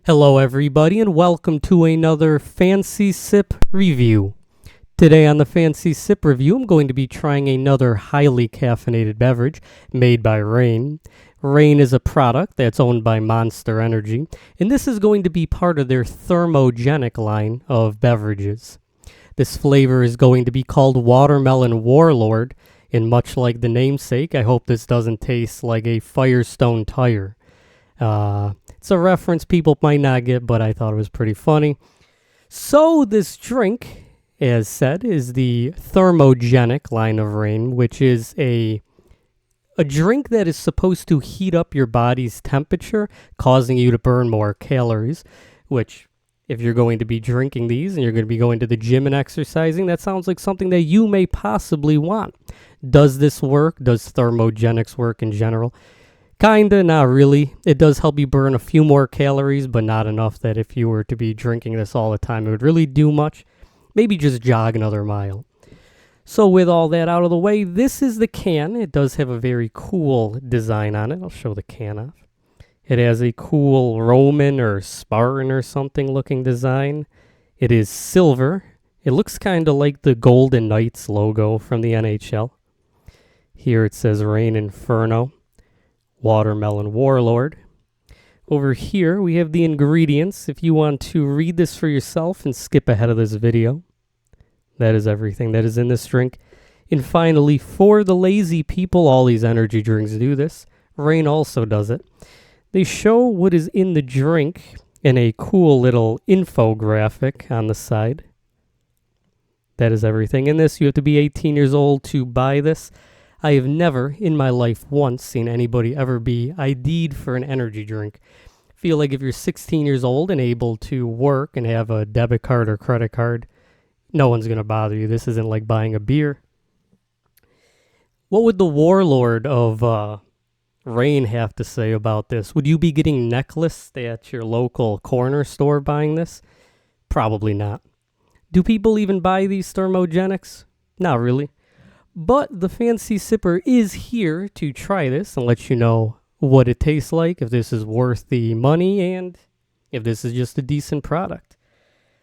Hello everybody and welcome to another Fancy Sip review. Today on the Fancy Sip review, I'm going to be trying another highly caffeinated beverage made by Reign. Reign is a product that's owned by Monster Energy, and this is going to be part of their Thermogenic line of beverages. This flavor is going to be called Watermelon Warlord, and much like the namesake, I hope this doesn't taste like a Firestone tire. It's a reference people might not get, but I thought it was pretty funny. So this drink, as said, is the Thermogenic line of Reign, which is a drink that is supposed to heat up your body's temperature, causing you to burn more calories, which if you're going to be drinking these and you're going to be going to the gym and exercising, that sounds like something that you may possibly want. Does this work? Does Thermogenics work in general? Kinda, not really. It does help you burn a few more calories, but not enough that if you were to be drinking this all the time, it would really do much. Maybe just jog another mile. So with all that out of the way, this is the can. It does have a very cool design on it. I'll show the can off. It has a cool Roman or Spartan or something looking design. It is silver. It looks kind of like the Golden Knights logo from the NHL. Here it says Reign Inferno. Watermelon Warlord. Over here we have the ingredients if you want to read this for yourself and skip ahead of this video. That is everything that is in this drink. And finally, for the lazy people, all these energy drinks do this. Reign also does it. They show what is in the drink in a cool little infographic on the side. That is everything in this. You have to be 18 years old to buy this. I have never in my life once seen anybody ever be ID'd for an energy drink. Feel like if you're 16 years old and able to work and have a debit card or credit card, no one's going to bother you. This isn't like buying a beer. What would the Warlord of Reign have to say about this? Would you be getting necklaced at your local corner store buying this? Probably not. Do people even buy these Thermogenics? Not really. But the Fancy Sipper is here to try this and let you know what it tastes like, if this is worth the money, and if this is just a decent product.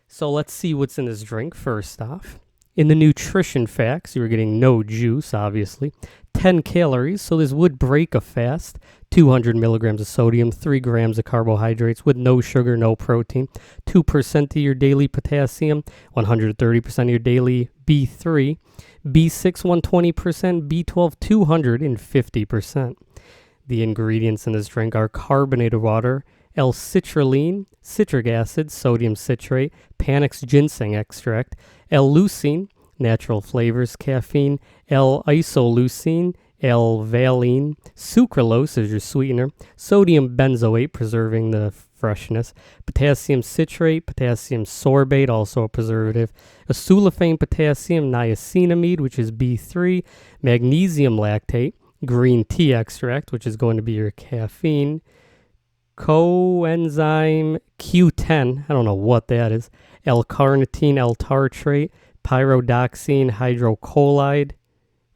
So let's see what's in this drink first off. In the nutrition facts, you're getting no juice, obviously. 10 calories, so this would break a fast. 200 milligrams of sodium, 3 grams of carbohydrates with no sugar, no protein. 2% of your daily potassium, 130% of your daily B3. B6, 120%, B12, 250%. The ingredients in this drink are carbonated water, L-citrulline, citric acid, sodium citrate, Panax ginseng extract, L-leucine, natural flavors, caffeine, L-isoleucine, L-valine, sucralose is your sweetener, sodium benzoate, preserving the freshness, potassium citrate, potassium sorbate, also a preservative, acetylphane potassium, niacinamide, which is B3, magnesium lactate, green tea extract, which is going to be your caffeine, coenzyme Q10, I don't know what that is, L-carnitine, L-tartrate, pyridoxine hydrocolloid,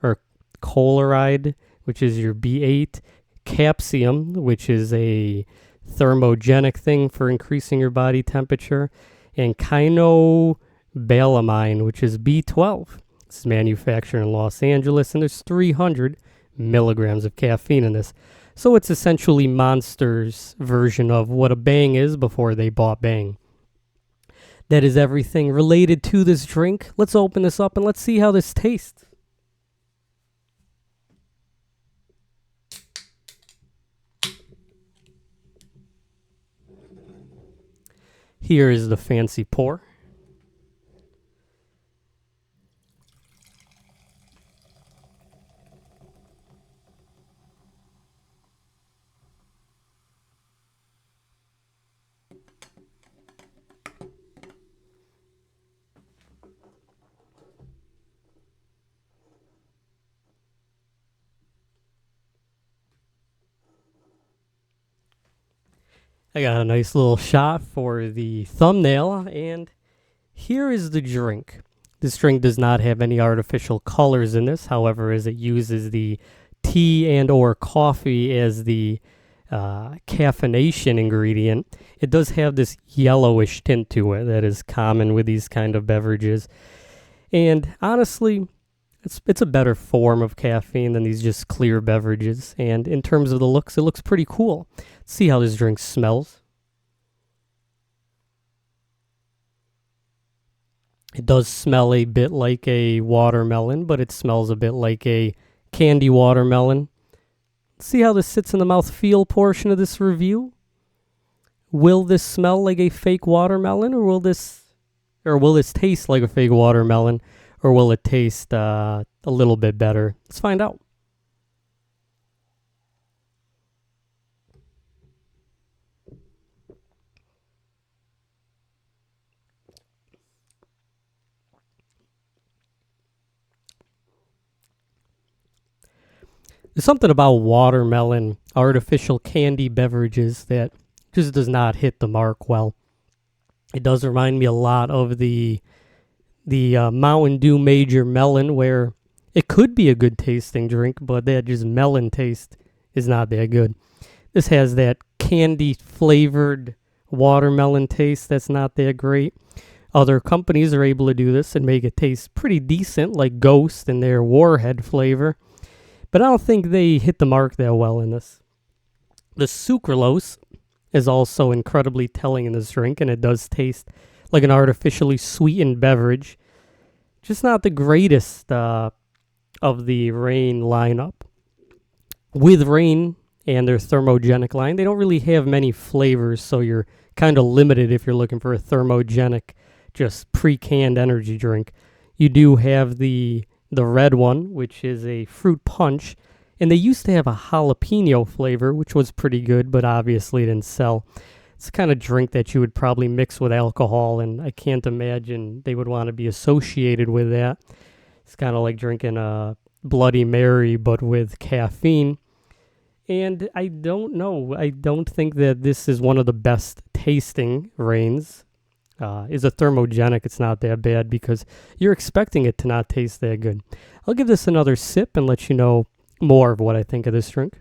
or coloride, which is your B8, capsium, which is a thermogenic thing for increasing your body temperature, and kynobalamine, which is B12. It's manufactured in Los Angeles, and there's 300 milligrams of caffeine in this. So it's essentially Monster's version of what a Bang is before they bought Bang. That is everything related to this drink. Let's open this up and let's see how this tastes. Here is the fancy pour. I got a nice little shot for the thumbnail, and here is the drink. This drink does not have any artificial colors in this, however, as it uses the tea and or coffee as the caffeination ingredient, it does have this yellowish tint to it that is common with these kind of beverages. And honestly, it's a better form of caffeine than these just clear beverages. And in terms of the looks, it looks pretty cool. Let's see how this drink smells. It does smell a bit like a watermelon, but it smells a bit like a candy watermelon. See how this sits in the mouthfeel portion of this review? Will this smell like a fake watermelon, or will this taste like a fake watermelon, or will it taste a little bit better? Let's find out. There's something about watermelon artificial candy beverages that just does not hit the mark well. It does remind me a lot of the Mountain Dew Major Melon, where it could be a good tasting drink, but that just melon taste is not that good. This has that candy flavored watermelon taste that's not that great. Other companies are able to do this and make it taste pretty decent, like Ghost and their Warhead flavor. But I don't think they hit the mark that well in this. The sucralose is also incredibly telling in this drink, and it does taste like an artificially sweetened beverage. Just not the greatest of the Reign lineup. With Reign and their Thermogenic line, they don't really have many flavors, so you're kind of limited if you're looking for a Thermogenic, just pre-canned energy drink. You do have the red one, which is a fruit punch, and they used to have a jalapeno flavor, which was pretty good, but obviously didn't sell. It's the kind of drink that you would probably mix with alcohol, and I can't imagine they would want to be associated with that. It's kind of like drinking a Bloody Mary, but with caffeine. And I don't know. I don't think that this is one of the best tasting Reigns. Is a Thermogenic, it's not that bad because you're expecting it to not taste that good. I'll give this another sip and let you know more of what I think of this drink.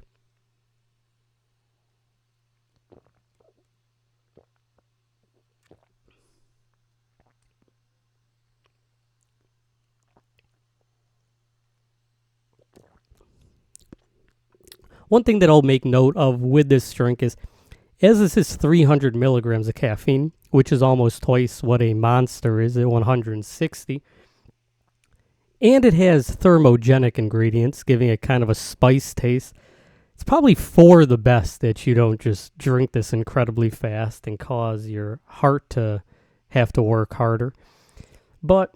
One thing that I'll make note of with this drink is, as this is 300 milligrams of caffeine, which is almost twice what a Monster is at 160, and it has thermogenic ingredients, giving it kind of a spice taste, it's probably for the best that you don't just drink this incredibly fast and cause your heart to have to work harder. But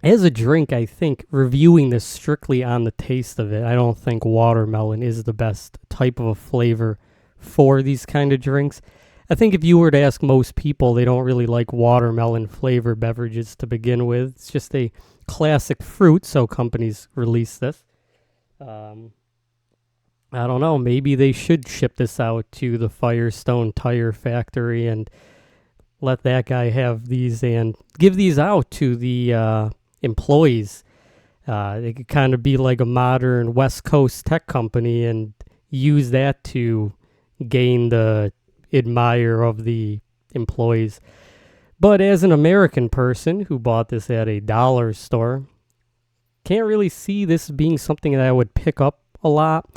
as a drink, I think reviewing this strictly on the taste of it, I don't think watermelon is the best type of a flavor for these kind of drinks. I think if you were to ask most people, they don't really like watermelon flavor beverages to begin with. It's just a classic fruit, so companies release this. I don't know, maybe they should ship this out to the Firestone Tire Factory and let that guy have these and give these out to the employees. They could kind of be like a modern West Coast tech company and use that to gain the admire of the employees. But as an American person who bought this at a dollar store, can't really see this being something that I would pick up a lot.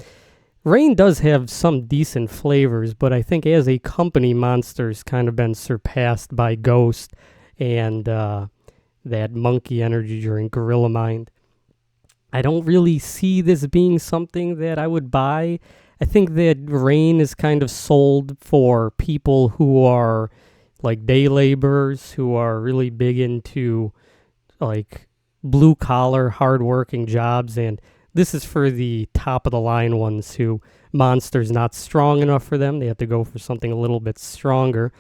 Reign does have some decent flavors, but I think as a company, Monster's kind of been surpassed by Ghost and that monkey energy drink, Gorilla Mind. I don't really see this being something that I would buy. I think that Reign is kind of sold for people who are like day laborers, who are really big into like blue collar, hardworking jobs, and this is for the top of the line ones who Monster's not strong enough for them. They have to go for something a little bit stronger,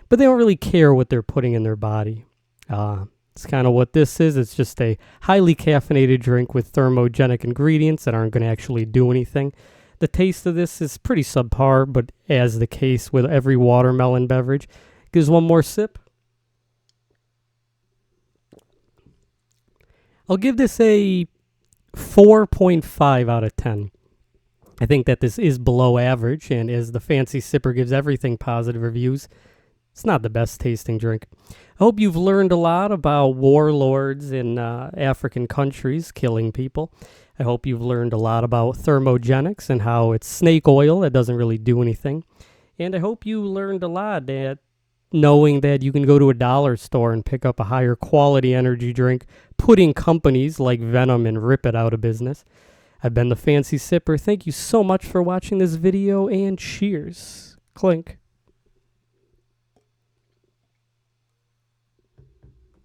but they don't really care what they're putting in their body. It's kind of what this is. It's just a highly caffeinated drink with thermogenic ingredients that aren't going to actually do anything. The taste of this is pretty subpar, but as the case with every watermelon beverage, gives one more sip. I'll give this a 4.5 out of 10. I think that this is below average, and as the Fancy Sipper gives everything positive reviews, it's not the best tasting drink. I hope you've learned a lot about warlords in African countries killing people. I hope you've learned a lot about thermogenics and how it's snake oil that doesn't really do anything. And I hope you learned a lot that knowing that you can go to a dollar store and pick up a higher quality energy drink, putting companies like Venom and Rip It out of business. I've been the Fancy Sipper. Thank you so much for watching this video, and cheers. Clink.